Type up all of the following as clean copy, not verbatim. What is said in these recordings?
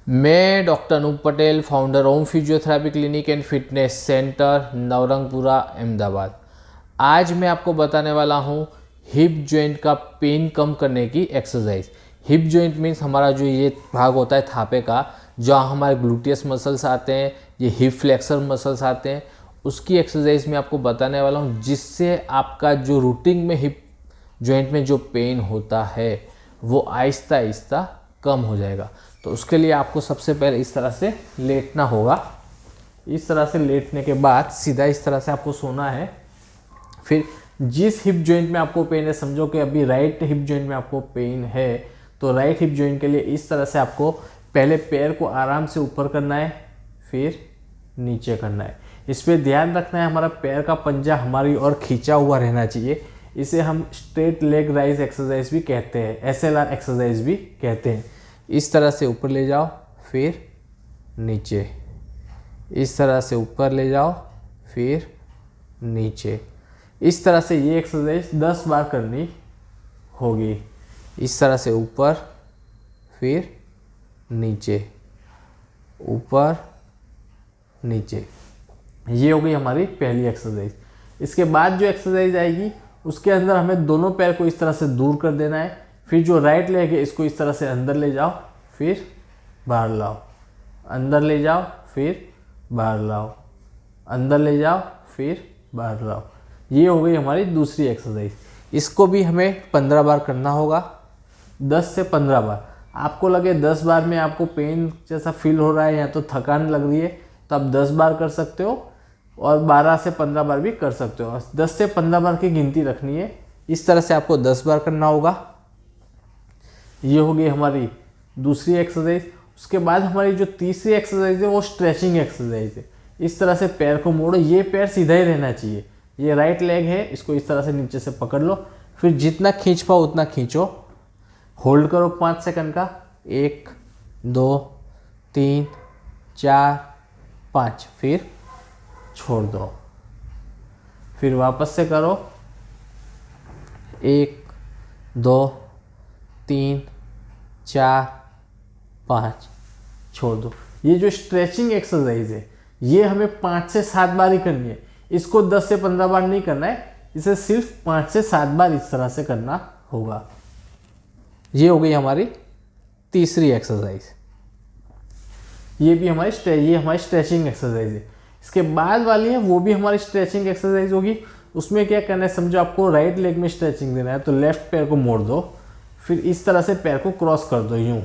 मैं doctor Anoop Patel, founder Om physiotherapy clinic and fitness centre, Navrangpura, Ahmedabad. आज मैं आपको बताने वाला हूँ हिप जॉइंट का पेन कम करने की एक्सरसाइज। हिप जॉइंट मीन्स हमारा जो ये भाग होता है थापे का, जहाँ हमारे ग्लूटियस मसल्स आते हैं, ये हिप फ्लेक्सर मसल्स आते हैं, उसकी एक्सरसाइज मैं आपको बताने वाला हूँ, जिससे आपका जो रूटीन में हिप जॉइंट में जो पेन होता है वो आहिस्ता आहिस्ता कम हो जाएगा। तो उसके लिए आपको सबसे पहले इस तरह से लेटना होगा। इस तरह से लेटने के बाद सीधा इस तरह से आपको सोना है। फिर जिस हिप जॉइंट में आपको पेन है, समझो कि अभी राइट हिप जॉइंट में आपको पेन है, तो राइट हिप जॉइंट के लिए इस तरह से आपको पहले पैर को आराम से ऊपर करना है, फिर नीचे करना है। इस पर ध्यान रखना है, हमारा पैर का पंजा हमारी ओर खींचा हुआ रहना चाहिए। इसे हम स्ट्रेट लेग राइज एक्सरसाइज भी कहते हैं, SLR एक्सरसाइज भी कहते हैं। इस तरह से ऊपर ले जाओ, फिर नीचे, इस तरह से ऊपर ले जाओ, फिर नीचे। इस तरह से ये एक्सरसाइज 10 बार करनी होगी। इस तरह से ऊपर, फिर नीचे, ऊपर नीचे। ये हो गई हमारी पहली एक्सरसाइज। इसके बाद जो एक्सरसाइज आएगी उसके अंदर हमें दोनों पैर को इस तरह से दूर कर देना है। फिर जो राइट लेग है इसको इस तरह से अंदर ले जाओ, फिर बाहर लाओ, अंदर ले जाओ, फिर बाहर लाओ, अंदर ले जाओ, फिर बाहर लाओ। ये हो गई हमारी दूसरी एक्सरसाइज। इसको भी हमें 15 बार करना होगा, 10 से 15 बार। आपको लगे 10 बार में आपको पेन जैसा फील हो रहा है या तो थकान लग रही है, तो आप 10 बार कर सकते हो और 12 से 15 बार भी कर सकते हो। 10 से 15 बार की गिनती रखनी है। इस तरह से आपको 10 बार करना होगा। ये हो गई हमारी दूसरी एक्सरसाइज। उसके बाद हमारी जो तीसरी एक्सरसाइज है वो स्ट्रेचिंग एक्सरसाइज है। इस तरह से पैर को मोड़ो, ये पैर सीधा ही रहना चाहिए। ये राइट लेग है, इसको इस तरह से नीचे से पकड़ लो, फिर जितना खींच पाओ उतना खींचो। होल्ड करो 5 सेकंड का, 1 2 3 4 5, फिर छोड़ दो। फिर वापस से करो, 1 2 3 4 5, छोड़ दो। ये जो स्ट्रेचिंग एक्सरसाइज है ये हमें 5 से 7 बार ही करनी है। इसको 10 से 15 बार नहीं करना है, इसे सिर्फ 5 से 7 बार इस तरह से करना होगा। ये हो गई हमारी तीसरी एक्सरसाइज। ये हमारी स्ट्रेचिंग एक्सरसाइज है। इसके बाद वाली है वो भी हमारी स्ट्रेचिंग एक्सरसाइज होगी। उसमें क्या करना है, समझो आपको राइट लेग में स्ट्रेचिंग देना है, तो लेफ्ट पैर को मोड़ दो, फिर इस तरह से पैर को क्रॉस कर दो यूं।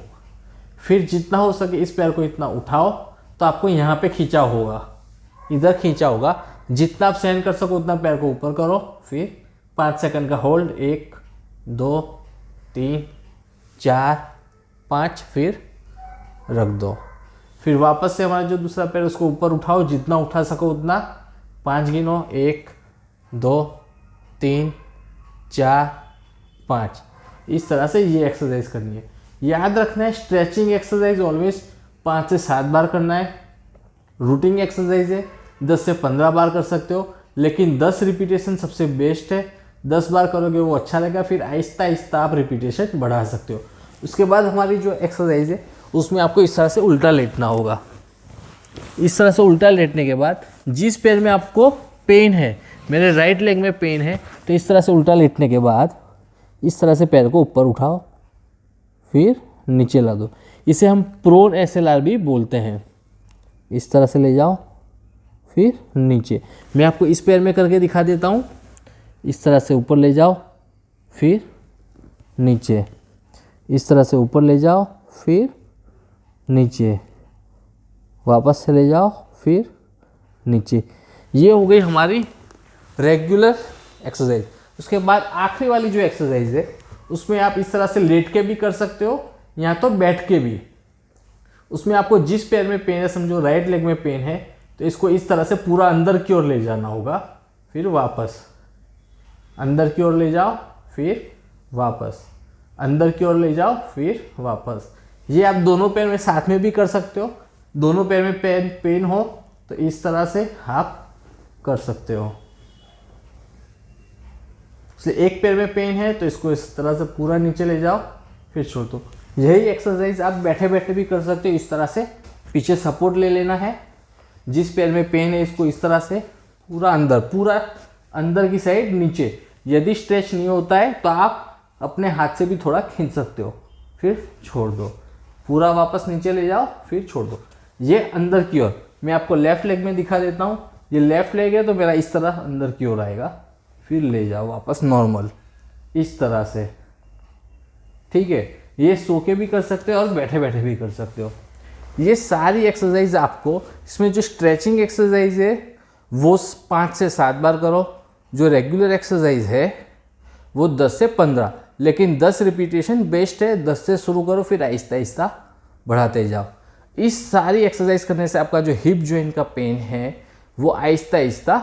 फिर जितना हो सके इस पैर को इतना उठाओ, तो आपको यहाँ पे खींचा होगा, इधर खींचा होगा। जितना आप सहन कर सको उतना पैर को ऊपर करो, फिर 5 सेकंड का होल्ड, 1 2 3 4 5, फिर रख दो। फिर वापस से हमारा जो दूसरा पैर उसको ऊपर उठाओ, जितना उठा सको उतना। 5 गिनो, 1 2 3 4 5। इस तरह से ये एक्सरसाइज करनी है। याद रखना है, स्ट्रेचिंग एक्सरसाइज ऑलवेज 5 से 7 बार करना है। रूटीन एक्सरसाइज है, 10 से 15 बार कर सकते हो, लेकिन 10 रिपीटेशन सबसे बेस्ट है। 10 बार करोगे वो अच्छा लगेगा, फिर आहिस्ता आहिस्ता आप रिपीटेशन बढ़ा सकते हो। उसके बाद हमारी जो एक्सरसाइज है उसमें आपको इस तरह से उल्टा लेटना होगा। इस तरह से उल्टा लेटने के बाद जिस पैर में आपको पेन है, मेरे राइट लेग में पेन है, तो इस तरह से उल्टा लेटने के बाद इस तरह से पैर को ऊपर उठाओ, फिर नीचे ला दो। इसे हम प्रोन SLR भी बोलते हैं। इस तरह से ले जाओ, फिर नीचे। मैं आपको इस पैर में करके दिखा देता हूँ। इस तरह से ऊपर ले जाओ, फिर नीचे, इस तरह से ऊपर ले जाओ, फिर नीचे, वापस से ले जाओ, फिर नीचे। ये हो गई हमारी रेगुलर एक्सरसाइज। उसके बाद आखिरी वाली जो एक्सरसाइज है उसमें आप इस तरह से लेट के भी कर सकते हो या तो बैठ के भी। उसमें आपको जिस पैर में पेन है, समझो राइट लेग में पेन है, तो इसको इस तरह से पूरा अंदर की ओर ले जाना होगा, फिर वापस, अंदर की ओर ले जाओ, फिर वापस, अंदर की ओर ले जाओ, फिर वापस। ये आप दोनों पैर में साथ में भी कर सकते हो। दोनों पैर में पेन हो तो इस तरह से आप कर सकते हो। इसलिए एक पैर में पेन है तो इसको इस तरह से पूरा नीचे ले जाओ, फिर छोड़ दो। यही एक्सरसाइज आप बैठे बैठे भी कर सकते हो। इस तरह से पीछे सपोर्ट ले लेना है, जिस पैर में पेन है इसको इस तरह से पूरा अंदर की साइड नीचे। यदि स्ट्रेच नहीं होता है तो आप अपने हाथ से भी थोड़ा खींच सकते हो, फिर छोड़ दो, पूरा वापस नीचे ले जाओ, फिर छोड़ दो। ये अंदर की ओर। मैं आपको लेफ्ट लेग में दिखा देता हूँ। ये लेफ्ट लेग है तो मेरा इस तरह अंदर की ओर आएगा, फिर ले जाओ वापस नॉर्मल, इस तरह से। ठीक है, ये सो के भी कर सकते हो और बैठे बैठे भी कर सकते हो। ये सारी एक्सरसाइज आपको, इसमें जो स्ट्रेचिंग एक्सरसाइज है वो 5 से 7 बार करो। जो रेगुलर एक्सरसाइज है वो 10 से 15, लेकिन 10 रिपीटेशन बेस्ट है। 10 से शुरू करो, फिर आहिस्ता आहिस्ता बढ़ाते जाओ। इस सारी एक्सरसाइज करने से आपका जो हिप जॉइंट का पेन है वो आहिस्ता आहिस्ता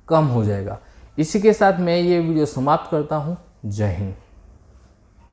कम हो जाएगा। इसी के साथ मैं ये वीडियो समाप्त करता हूँ। जय हिंद।